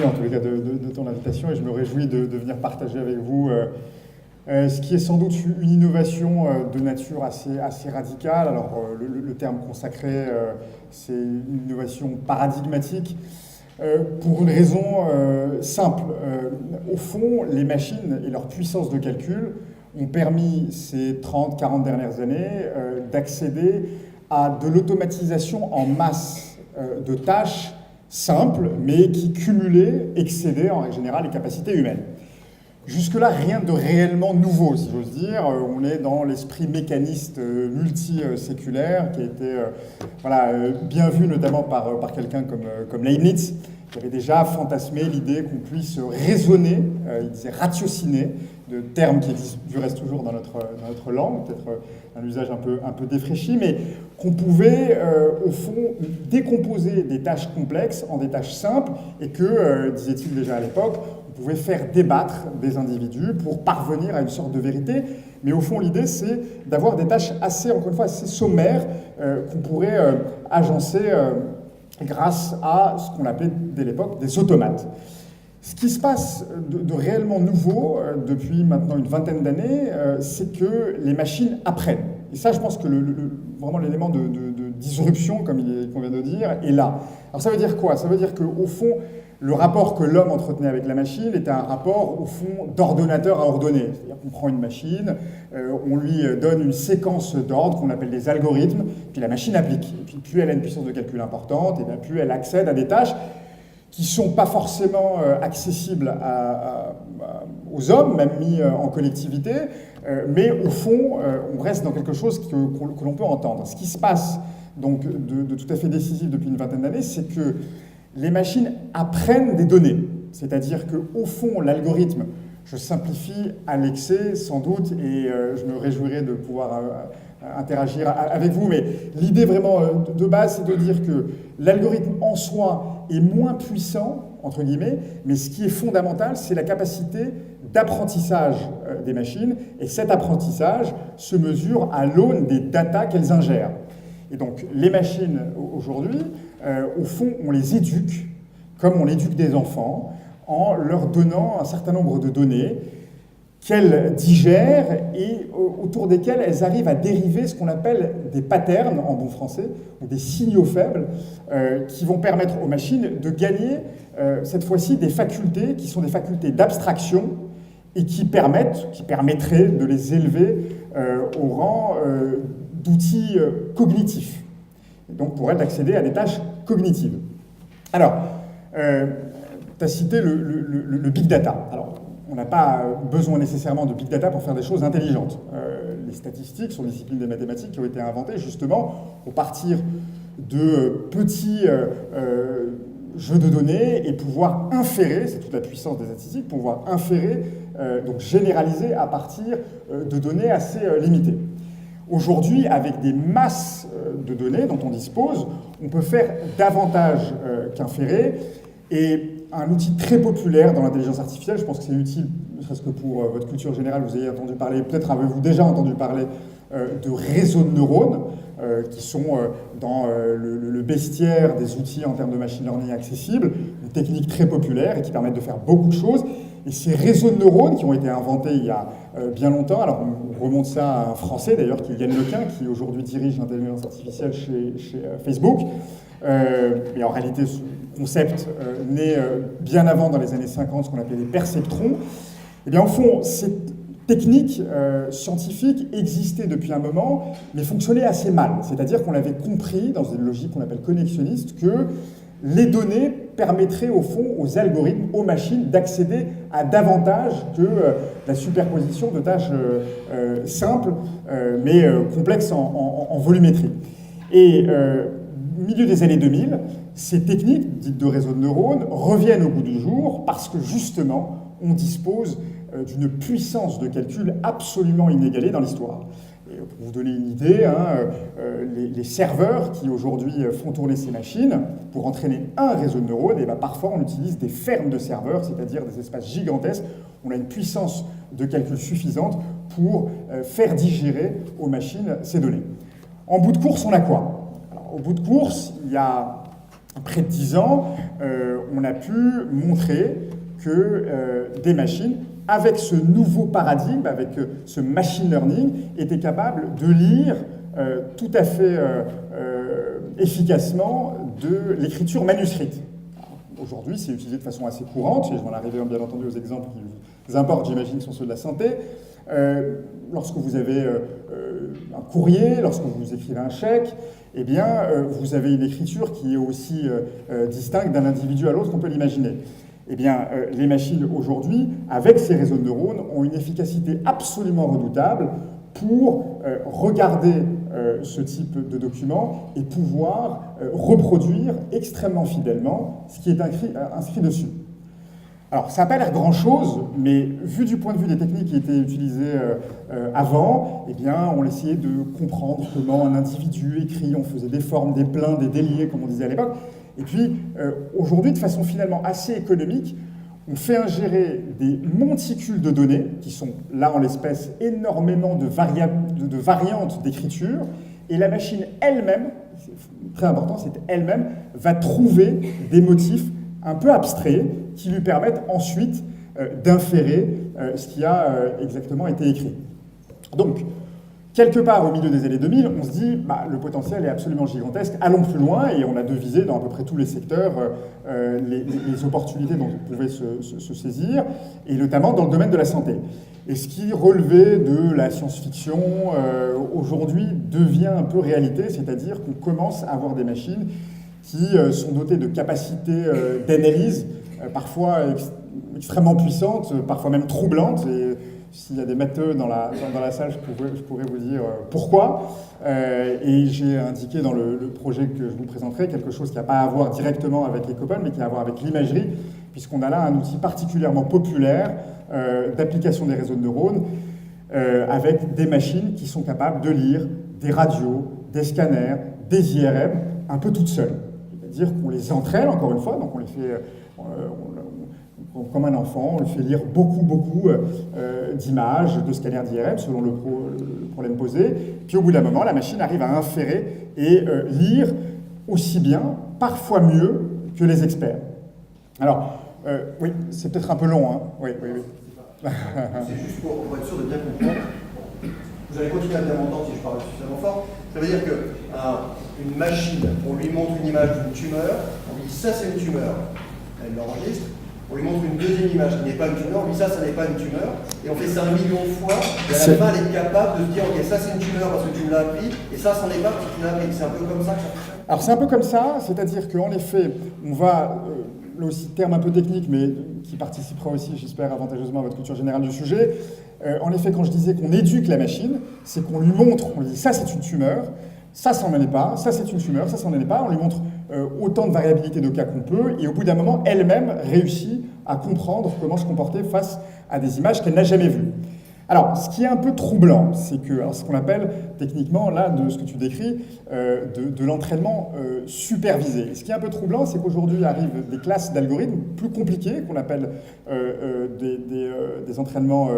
en tous les cas de ton invitation et je me réjouis de venir partager avec vous ce qui est sans doute une innovation de nature assez radicale. Alors le terme consacré, c'est une innovation paradigmatique pour une raison simple. Au fond, les machines et leur puissance de calcul ont permis ces 30-40 dernières années d'accéder à de l'automatisation en masse de tâches simples, mais qui cumulaient, excédaient en règle générale les capacités humaines. Jusque-là, rien de réellement nouveau, si j'ose dire. On est dans l'esprit mécaniste multiséculaire qui a été bien vu notamment par quelqu'un comme Leibniz, qui avait déjà fantasmé l'idée qu'on puisse raisonner, il disait ratiociner, de termes qui existent du reste toujours dans notre langue, peut-être un usage un peu défraîchi, mais qu'on pouvait, au fond, décomposer des tâches complexes en des tâches simples, et que, disait-il déjà à l'époque, on pouvait faire débattre des individus pour parvenir à une sorte de vérité. Mais au fond, l'idée, c'est d'avoir des tâches encore une fois, assez sommaires, qu'on pourrait agencer grâce à ce qu'on appelait dès l'époque des automates. Ce qui se passe de réellement nouveau depuis maintenant une vingtaine d'années, c'est que les machines apprennent. Et ça, je pense que vraiment l'élément de disruption, comme qu'on vient de dire, est là. Alors ça veut dire quoi? Ça veut dire qu'au fond, le rapport que l'homme entretenait avec la machine était un rapport, au fond, d'ordonnateur à ordonné. C'est-à-dire qu'on prend une machine, on lui donne une séquence d'ordres qu'on appelle des algorithmes, puis la machine applique. Et puis plus elle a une puissance de calcul importante, et bien plus elle accède à des tâches qui ne sont pas forcément accessibles aux hommes, même mis en collectivité, mais au fond, on reste dans quelque chose que l'on peut entendre. Ce qui se passe donc de tout à fait décisif depuis une vingtaine d'années, c'est que les machines apprennent des données. C'est-à-dire qu'au fond, l'algorithme, je simplifie à l'excès sans doute, et je me réjouirai de pouvoir interagir avec vous, mais l'idée vraiment de base, c'est de dire que l'algorithme en soi est moins puissant, entre guillemets, mais ce qui est fondamental, c'est la capacité d'apprentissage des machines, et cet apprentissage se mesure à l'aune des datas qu'elles ingèrent. Et donc, les machines, aujourd'hui, au fond, on les éduque, comme on éduque des enfants, en leur donnant un certain nombre de données qu'elles digèrent et autour desquelles elles arrivent à dériver ce qu'on appelle des patterns, en bon français, ou des signaux faibles, qui vont permettre aux machines de gagner, cette fois-ci, des facultés qui sont des facultés d'abstraction et qui permettraient de les élever au rang d'outils cognitifs. Et donc pour elles d'accéder à des tâches cognitives. Alors, tu as cité le big data. Alors, on n'a pas besoin nécessairement de big data pour faire des choses intelligentes. Les statistiques sont des disciplines des mathématiques qui ont été inventées justement pour partir de petits jeux de données et pouvoir inférer, c'est toute la puissance des statistiques, pouvoir inférer, donc généraliser à partir de données assez limitées. Aujourd'hui, avec des masses de données dont on dispose, on peut faire davantage qu'inférer. Et un outil très populaire dans l'intelligence artificielle, je pense que c'est utile, ne serait-ce que pour votre culture générale, vous ayez entendu parler, peut-être avez-vous déjà entendu parler de réseaux de neurones, qui sont dans le bestiaire des outils en termes de machine learning accessibles, une technique très populaire et qui permettent de faire beaucoup de choses. Et ces réseaux de neurones qui ont été inventés il y a bien longtemps, alors on remonte ça à un Français d'ailleurs, qui est Yann Lequin, qui aujourd'hui dirige l'intelligence artificielle chez Facebook. Mais en réalité, ce concept naît bien avant, dans les années 50, ce qu'on appelait les perceptrons. Et bien au fond, cette technique scientifique existait depuis un moment, mais fonctionnait assez mal. C'est-à-dire qu'on avait compris, dans une logique qu'on appelle connexionniste, que les données permettraient au fond aux algorithmes, aux machines, d'accéder à davantage que la superposition de tâches simples, mais complexes en volumétrie. Et milieu des années 2000, ces techniques, dites de réseaux de neurones, reviennent au goût du jour parce que justement, on dispose d'une puissance de calcul absolument inégalée dans l'histoire. Et pour vous donner une idée, les serveurs qui aujourd'hui font tourner ces machines, pour entraîner un réseau de neurones, et parfois on utilise des fermes de serveurs, c'est-à-dire des espaces gigantesques. On a une puissance de calcul suffisante pour faire digérer aux machines ces données. En bout de course, on a quoi? Alors, au bout de course, il y a près de 10 ans, on a pu montrer que des machines, avec ce nouveau paradigme, avec ce machine learning, étaient capables de lire tout à fait efficacement de l'écriture manuscrite. Aujourd'hui, c'est utilisé de façon assez courante, et je vais en arriver bien entendu aux exemples qui vous importent, j'imagine, qui sont ceux de la santé. Lorsque vous avez un courrier, lorsque vous écrivez un chèque, eh bien, vous avez une écriture qui est aussi distincte d'un individu à l'autre qu'on peut l'imaginer. Eh bien, les machines aujourd'hui, avec ces réseaux de neurones, ont une efficacité absolument redoutable pour regarder ce type de document et pouvoir reproduire extrêmement fidèlement ce qui est inscrit dessus. Alors, ça n'a pas l'air grand-chose, mais vu du point de vue des techniques qui étaient utilisées avant, eh bien, on essayait de comprendre comment un individu écrit, on faisait des formes, des pleins, des déliés, comme on disait à l'époque. Et puis, aujourd'hui, de façon finalement assez économique, on fait ingérer des monticules de données, qui sont là en l'espèce énormément de variantes d'écriture, et la machine elle-même, c'est très important, c'est elle-même, va trouver des motifs un peu abstraits qui lui permettent ensuite d'inférer ce qui a exactement été écrit. Donc, quelque part au milieu des années 2000, on se dit bah, le potentiel est absolument gigantesque, allons plus loin, et on a devisé dans à peu près tous les secteurs les opportunités dont on pouvait se saisir, et notamment dans le domaine de la santé. Et ce qui relevait de la science-fiction, aujourd'hui, devient un peu réalité, c'est-à-dire qu'on commence à avoir des machines qui sont dotées de capacités d'analyse, parfois extrêmement puissantes, parfois même troublantes, et s'il y a des matheux dans la salle, je pourrais vous dire pourquoi. Et j'ai indiqué dans le projet que je vous présenterai quelque chose qui n'a pas à voir directement avec Ecopol, mais qui a à voir avec l'imagerie, puisqu'on a là un outil particulièrement populaire d'application des réseaux de neurones, avec des machines qui sont capables de lire des radios, des scanners, des IRM, un peu toutes seules. C'est-à-dire qu'on les entraîne, encore une fois, donc on les fait... comme un enfant, on lui fait lire beaucoup d'images, de scanners d'IRM selon le problème posé. Puis au bout d'un moment, la machine arrive à inférer et lire aussi bien, parfois mieux, que les experts. Alors, oui, c'est peut-être un peu long, hein. Oui. C'est juste pour être sûr de bien comprendre. Vous allez continuer à bien m'entendre si je parle suffisamment fort. Ça veut dire qu'une machine, on lui montre une image d'une tumeur, on lui dit ça c'est une tumeur, elle l'enregistre. On lui montre une deuxième image qui n'est pas une tumeur, on lui dit ça n'est pas une tumeur, et on fait ça 1 million de fois, et à la fin elle est capable de se dire ok ça c'est une tumeur parce que tu me l'as appris, et ça c'en est pas parce que tu me l'as appris. C'est un peu comme ça que ça fonctionne. Alors c'est un peu comme ça, c'est-à-dire qu'en effet, on va, là aussi terme un peu technique, mais qui participera aussi, j'espère, avantageusement à votre culture générale du sujet. En effet, quand je disais qu'on éduque la machine, c'est qu'on lui montre, on lui dit ça c'est une tumeur, ça n'en est pas, ça c'est une tumeur, ça n'en est pas, on lui montre autant de variabilité de cas qu'on peut, et au bout d'un moment, elle-même réussit à comprendre comment se comporter face à des images qu'elle n'a jamais vues. Alors, ce qui est un peu troublant, c'est que, alors, ce qu'on appelle techniquement, là, de ce que tu décris, de l'entraînement supervisé. Et ce qui est un peu troublant, c'est qu'aujourd'hui arrivent des classes d'algorithmes plus compliquées, qu'on appelle des entraînements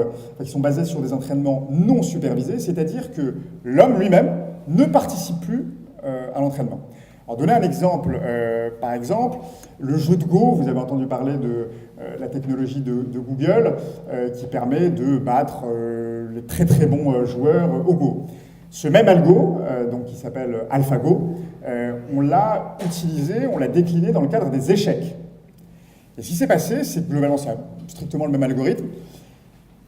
qui sont basés sur des entraînements non supervisés, c'est-à-dire que l'homme lui-même ne participe plus à l'entraînement. Alors, donner un exemple, par exemple, le jeu de Go, vous avez entendu parler de la technologie de Google qui permet de battre les très très bons joueurs au Go. Ce même algo, donc, qui s'appelle AlphaGo, on l'a utilisé, on l'a décliné dans le cadre des échecs. Et ce qui s'est passé, c'est que globalement, c'est strictement le même algorithme,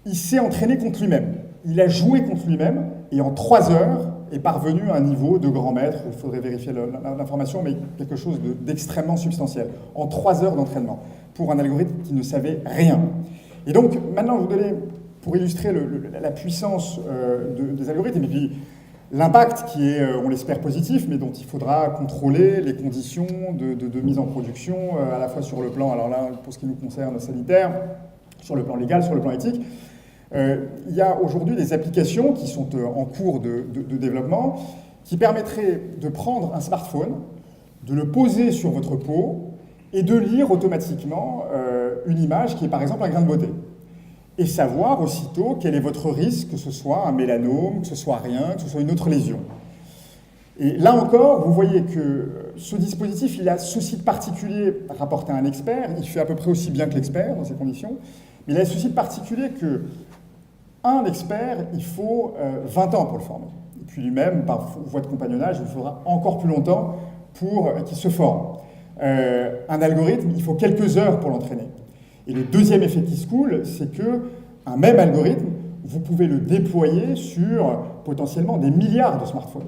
il s'est entraîné contre lui-même. Il a joué contre lui-même, et en 3 heures, est parvenu à un niveau de grand maître, il faudrait vérifier l'information, mais quelque chose d'extrêmement substantiel, en 3 heures d'entraînement, pour un algorithme qui ne savait rien. Et donc, maintenant, je vais vous donner, pour illustrer la puissance des algorithmes, et puis l'impact qui est, on l'espère, positif, mais dont il faudra contrôler les conditions de mise en production, à la fois sur le plan, alors là, pour ce qui nous concerne, sanitaire, sur le plan légal, sur le plan éthique. Il y a aujourd'hui des applications qui sont en cours de développement qui permettraient de prendre un smartphone, de le poser sur votre peau et de lire automatiquement une image qui est par exemple un grain de beauté. Et savoir aussitôt quel est votre risque, que ce soit un mélanome, que ce soit rien, que ce soit une autre lésion. Et là encore, vous voyez que ce dispositif, il a ceci de particulier rapporté à un expert, il fait à peu près aussi bien que l'expert dans ces conditions, mais il a ceci de particulier que un expert, il faut 20 ans pour le former. Et puis lui-même, par voie de compagnonnage, il faudra encore plus longtemps pour qu'il se forme. Un algorithme, il faut quelques heures pour l'entraîner. Et le deuxième effet qui se coule, c'est qu'un même algorithme, vous pouvez le déployer sur potentiellement des milliards de smartphones.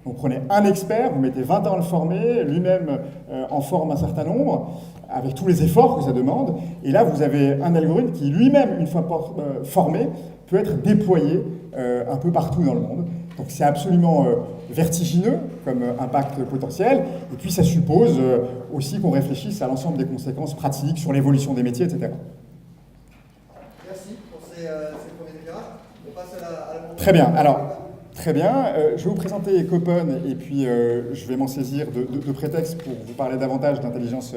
Donc prenez un expert, vous mettez 20 ans à le former, lui-même en forme un certain nombre, avec tous les efforts que ça demande, et là vous avez un algorithme qui lui-même, une fois formé, peut être déployé un peu partout dans le monde. Donc c'est absolument vertigineux comme impact potentiel, et puis ça suppose aussi qu'on réfléchisse à l'ensemble des conséquences pratiques sur l'évolution des métiers, etc. Merci pour ces premiers éclairages. On passe à la Très bien. Alors, très bien. Je vais vous présenter Ecopen et puis je vais m'en saisir de prétexte pour vous parler davantage d'intelligence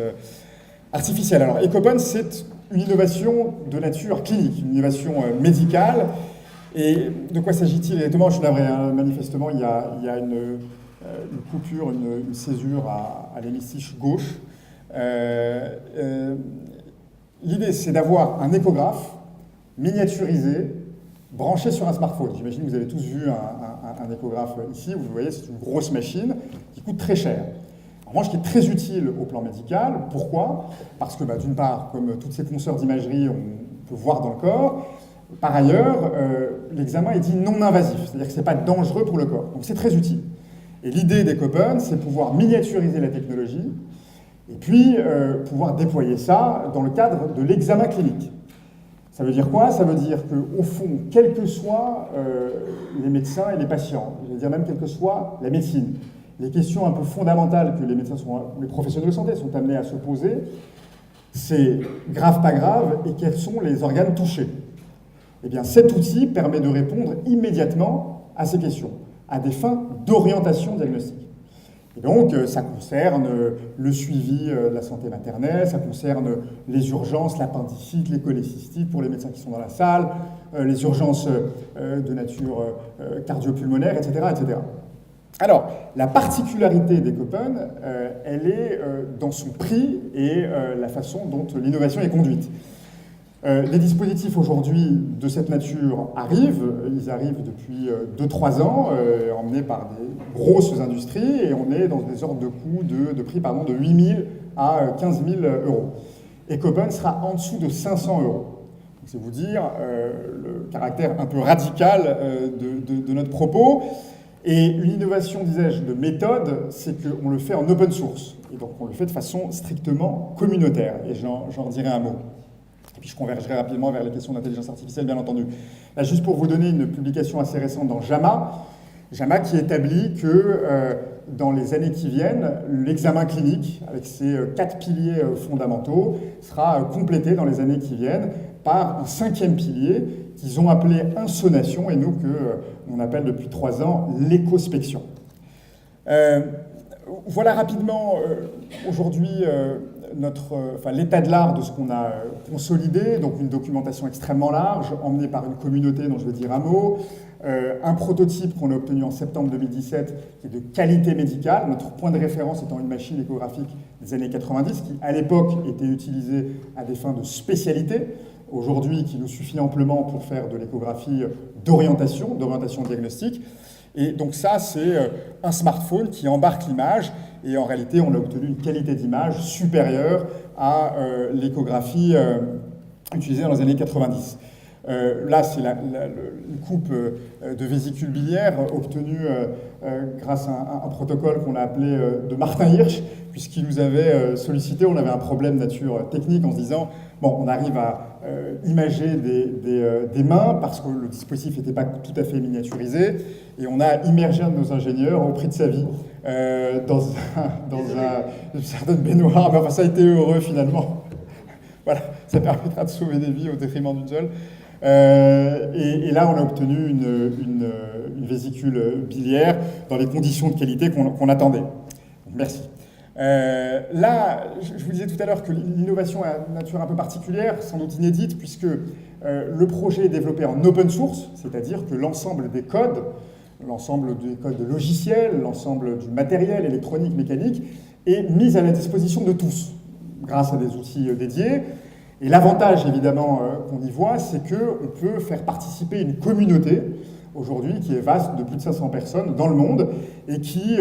artificielle. Alors, Ecopen, c'est une innovation de nature clinique, une innovation médicale. Et de quoi s'agit-il exactement? Je suis navré, hein, manifestement, il y a une coupure, une césure à l'hémicycle gauche. L'idée, c'est d'avoir un échographe miniaturisé, branché sur un smartphone. J'imagine que vous avez tous vu un échographe ici. Vous voyez, c'est une grosse machine qui coûte très cher. En revanche, qui est très utile au plan médical. Pourquoi? Parce que, d'une part, comme toutes ces consoeurs d'imagerie, on peut voir dans le corps. Par ailleurs, l'examen est dit non invasif, c'est-à-dire que ce n'est pas dangereux pour le corps. Donc c'est très utile. Et l'idée d'Ecopen, c'est pouvoir miniaturiser la technologie et puis pouvoir déployer ça dans le cadre de l'examen clinique. Ça veut dire quoi? Ça veut dire qu'au fond, quels que soient les médecins et les patients, je veux dire même quelle que soit la médecine, les questions un peu fondamentales que les médecins, les professionnels de santé sont amenés à se poser, c'est grave, pas grave, et quels sont les organes touchés. Eh bien, cet outil permet de répondre immédiatement à ces questions, à des fins d'orientation diagnostique. Et donc, ça concerne le suivi de la santé maternelle, ça concerne les urgences, l'appendicite, les cholécystites pour les médecins qui sont dans la salle, les urgences de nature cardio-pulmonaire, etc., etc. Alors, la particularité d'Ecopen, elle est dans son prix et la façon dont l'innovation est conduite. Les dispositifs aujourd'hui de cette nature arrivent, ils arrivent depuis 2-3 ans, emmenés par des grosses industries, et on est dans des ordres de coûts de prix de 8 000 à 15 000 euros. Ecopen sera en dessous de 500 euros. C'est vous dire le caractère un peu radical de notre propos. Et une innovation, disais-je, de méthode, c'est qu'on le fait en open source. Et donc on le fait de façon strictement communautaire. Et j'en dirai un mot. Et puis je convergerai rapidement vers les questions d'intelligence artificielle, bien entendu. Là, juste pour vous donner une publication assez récente dans JAMA qui établit que dans les années qui viennent, l'examen clinique, avec ses 4 piliers fondamentaux, sera complété dans les années qui viennent par un 5e pilier qu'ils ont appelé insonation, et nous qu'on appelle depuis 3 ans l'écospection. Voilà rapidement aujourd'hui l'état de l'art de ce qu'on a consolidé, donc une documentation extrêmement large, emmenée par une communauté dont je vais dire un mot, un prototype qu'on a obtenu en septembre 2017 qui est de qualité médicale, notre point de référence étant une machine échographique des années 90 qui à l'époque était utilisée à des fins de spécialité, aujourd'hui qui nous suffit amplement pour faire de l'échographie d'orientation diagnostique. Et donc ça, c'est un smartphone qui embarque l'image, et en réalité, on a obtenu une qualité d'image supérieure à l'échographie utilisée dans les années 90. Là, c'est une coupe de vésicule biliaire obtenue grâce à un protocole qu'on a appelé de Martin Hirsch, puisqu'il nous avait sollicité, on avait un problème de nature technique en se disant, bon, on arrive à imager des mains parce que le dispositif n'était pas tout à fait miniaturisé, et on a immergé un de nos ingénieurs au prix de sa vie dans une certaine baignoire, mais enfin ça a été heureux finalement. Voilà, ça permettra de sauver des vies au détriment d'une seule. Et là, on a obtenu une vésicule biliaire dans les conditions de qualité qu'on attendait. Donc, merci. Là, je vous disais tout à l'heure que l'innovation a une nature un peu particulière, sans doute inédite, puisque le projet est développé en open source, c'est-à-dire que l'ensemble des codes logiciels, l'ensemble du matériel électronique, mécanique, est mise à la disposition de tous, grâce à des outils dédiés. Et l'avantage, évidemment, qu'on y voit, c'est qu'on peut faire participer une communauté, aujourd'hui, qui est vaste, de plus de 500 personnes dans le monde, et qui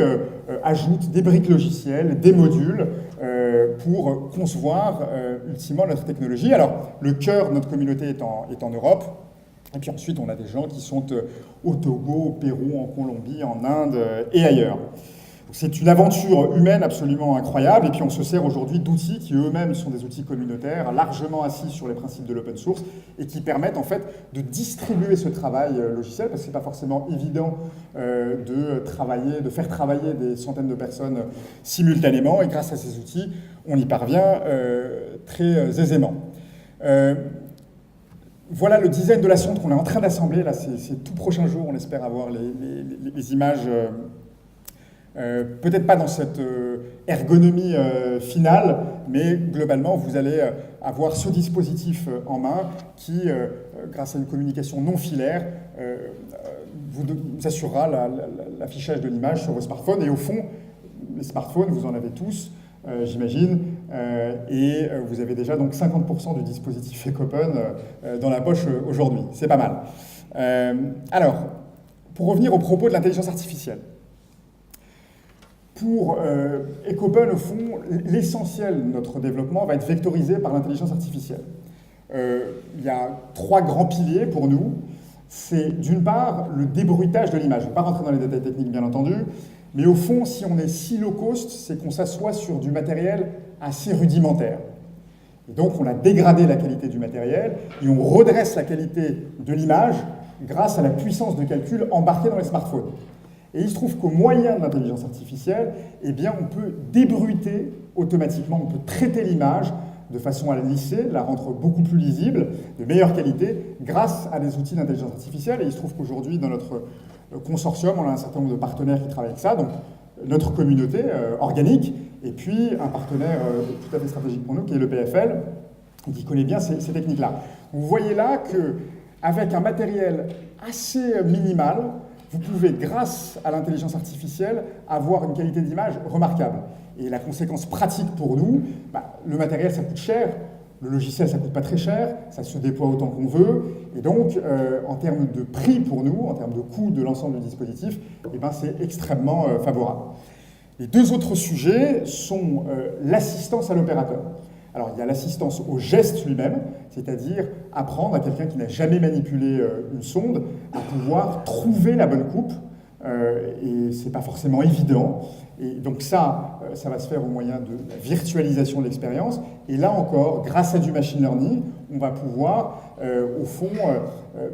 ajoute des briques logicielles, des modules, pour concevoir, ultimement, notre technologie. Alors, le cœur de notre communauté est en Europe, et puis ensuite, on a des gens qui sont au Togo, au Pérou, en Colombie, en Inde et ailleurs. C'est une aventure humaine absolument incroyable, et puis on se sert aujourd'hui d'outils qui eux-mêmes sont des outils communautaires, largement assis sur les principes de l'open source, et qui permettent en fait de distribuer ce travail logiciel, parce que c'est pas forcément évident de faire travailler des centaines de personnes simultanément, et grâce à ces outils, on y parvient très aisément. Voilà le design de la sonde qu'on est en train d'assembler, là c'est tout prochain jour, on espère avoir les images. Peut-être pas dans cette ergonomie finale, mais globalement, vous allez avoir ce dispositif en main qui, grâce à une communication non filaire, vous assurera l'affichage de l'image sur vos smartphones. Et au fond, les smartphones, vous en avez tous, j'imagine, et vous avez déjà donc 50% du dispositif Ecopen dans la poche aujourd'hui. C'est pas mal. Alors, pour revenir au propos de l'intelligence artificielle, pour Ecopen, au fond, l'essentiel de notre développement va être vectorisé par l'intelligence artificielle. Il y a 3 grands piliers pour nous. C'est d'une part le débruitage de l'image. Je ne vais pas rentrer dans les détails techniques, bien entendu, mais au fond, si on est si low cost, c'est qu'on s'assoit sur du matériel assez rudimentaire. Et donc, on a dégradé la qualité du matériel et on redresse la qualité de l'image grâce à la puissance de calcul embarquée dans les smartphones. Et il se trouve qu'au moyen de l'intelligence artificielle, eh bien, on peut débruiter automatiquement, on peut traiter l'image de façon à la lisser, la rendre beaucoup plus lisible, de meilleure qualité, grâce à des outils d'intelligence artificielle. Et il se trouve qu'aujourd'hui, dans notre consortium, on a un certain nombre de partenaires qui travaillent avec ça, donc notre communauté organique, et puis un partenaire tout à fait stratégique pour nous, qui est le PFL, et qui connaît bien ces techniques-là. Vous voyez là qu'avec un matériel assez minimal, vous pouvez, grâce à l'intelligence artificielle, avoir une qualité d'image remarquable. Et la conséquence pratique pour nous, le matériel, ça coûte cher, le logiciel, ça coûte pas très cher, ça se déploie autant qu'on veut, et donc, en termes de prix pour nous, en termes de coût de l'ensemble du dispositif, c'est extrêmement favorable. Les 2 autres sujets sont l'assistance à l'opérateur. Alors, il y a l'assistance au geste lui-même, c'est-à-dire apprendre à quelqu'un qui n'a jamais manipulé une sonde à pouvoir trouver la bonne coupe, et c'est pas forcément évident. Et donc ça va se faire au moyen de la virtualisation de l'expérience. Et là encore, grâce à du machine learning, on va pouvoir, au fond,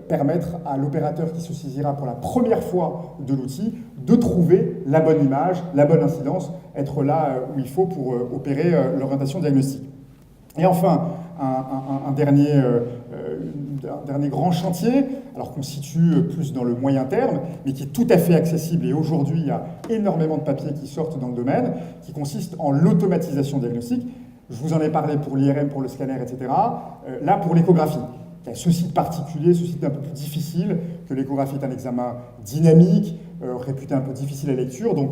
permettre à l'opérateur qui se saisira pour la première fois de l'outil de trouver la bonne image, la bonne incidence, être là où il faut pour opérer l'orientation diagnostique. Et enfin, un dernier grand chantier, alors qu'on situe plus dans le moyen terme, mais qui est tout à fait accessible, et aujourd'hui il y a énormément de papiers qui sortent dans le domaine, qui consiste en l'automatisation diagnostique. Je vous en ai parlé pour l'IRM, pour le scanner, etc. Là, pour l'échographie. Il y a ceci de particulier, ceci d'un peu plus difficile, que l'échographie est un examen dynamique, réputé un peu difficile à lecture, donc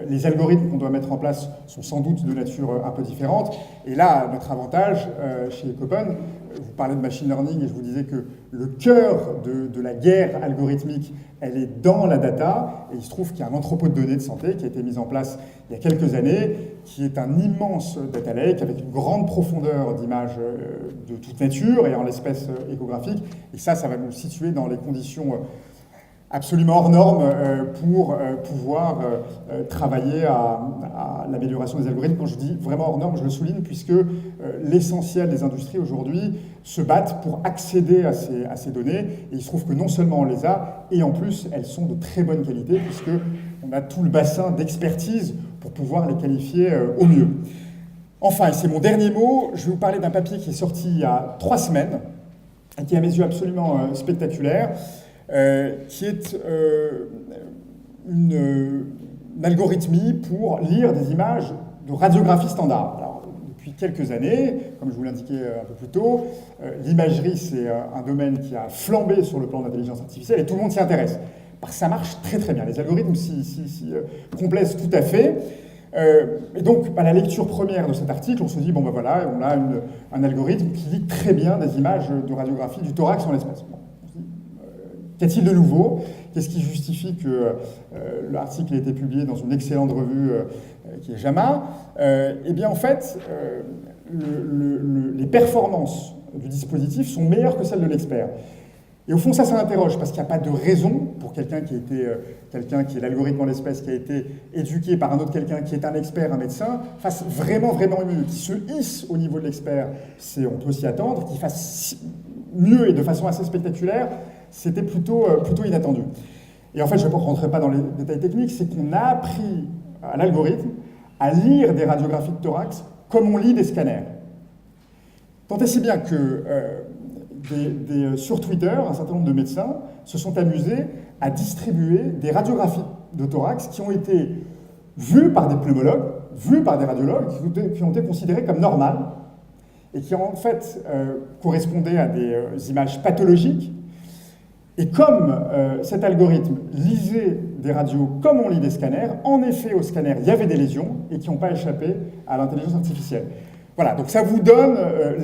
les algorithmes qu'on doit mettre en place sont sans doute de nature un peu différente. Et là, notre avantage chez Ecopen, vous parlez de machine learning et je vous disais que le cœur de la guerre algorithmique, elle est dans la data, et il se trouve qu'il y a un entrepôt de données de santé qui a été mis en place il y a quelques années, qui est un immense data lake avec une grande profondeur d'images de toute nature et en l'espèce échographique, et ça va nous situer dans les conditions absolument hors normes pour pouvoir travailler à l'amélioration des algorithmes. Quand je dis vraiment hors normes, je le souligne, puisque l'essentiel des industries aujourd'hui se battent pour accéder à ces données. Et il se trouve que non seulement on les a, et en plus elles sont de très bonne qualité, puisqu'on a tout le bassin d'expertise pour pouvoir les qualifier au mieux. Enfin, et c'est mon dernier mot, je vais vous parler d'un papier qui est sorti il y a 3 semaines, et qui est à mes yeux absolument spectaculaire, qui est une algorithmie pour lire des images de radiographie standard. Alors, depuis quelques années, comme je vous l'indiquais un peu plus tôt, l'imagerie, c'est un domaine qui a flambé sur le plan de l'intelligence artificielle et tout le monde s'y intéresse. Parce que ça marche très très bien. Les algorithmes s'y complaisent tout à fait. Et donc, à la lecture première de cet article, on se dit, bon ben voilà, on a un algorithme qui lit très bien des images de radiographie du thorax en l'espace. Bon, qu'y-a-t-il de nouveau? Qu'est-ce qui justifie que l'article ait été publié dans une excellente revue qui est JAMA? Eh bien, en fait, les performances du dispositif sont meilleures que celles de l'expert. Et au fond, ça interroge, parce qu'il n'y a pas de raison pour quelqu'un qui est l'algorithme en l'espèce, qui a été éduqué par un autre quelqu'un qui est un expert, un médecin, fasse vraiment mieux, qui se hisse au niveau de l'expert, on peut s'y attendre, qu'il fasse mieux et de façon assez spectaculaire, c'était plutôt inattendu. Et en fait, je ne rentrerai pas dans les détails techniques, c'est qu'on a appris à l'algorithme à lire des radiographies de thorax comme on lit des scanners. Tant et si bien que sur Twitter, un certain nombre de médecins se sont amusés à distribuer des radiographies de thorax qui ont été vues par des pneumologues, vues par des radiologues, qui ont été considérées comme normales et qui en fait correspondaient à des images pathologiques. Et comme cet algorithme lisait des radios comme on lit des scanners, en effet au scanner il y avait des lésions et qui n'ont pas échappé à l'intelligence artificielle. Voilà, donc ça vous donne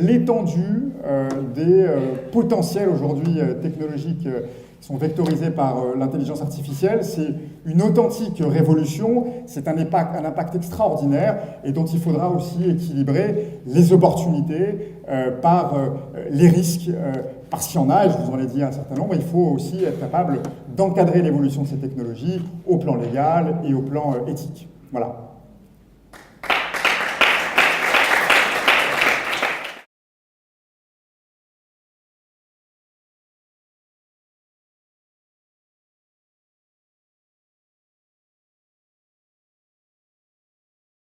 l'étendue des potentiels aujourd'hui technologiques qui sont vectorisés par l'intelligence artificielle. C'est une authentique révolution, c'est un impact extraordinaire et dont il faudra aussi équilibrer les opportunités par les risques, parce qu'il y en a, et je vous en ai dit un certain nombre, il faut aussi être capable d'encadrer l'évolution de ces technologies au plan légal et au plan éthique. Voilà.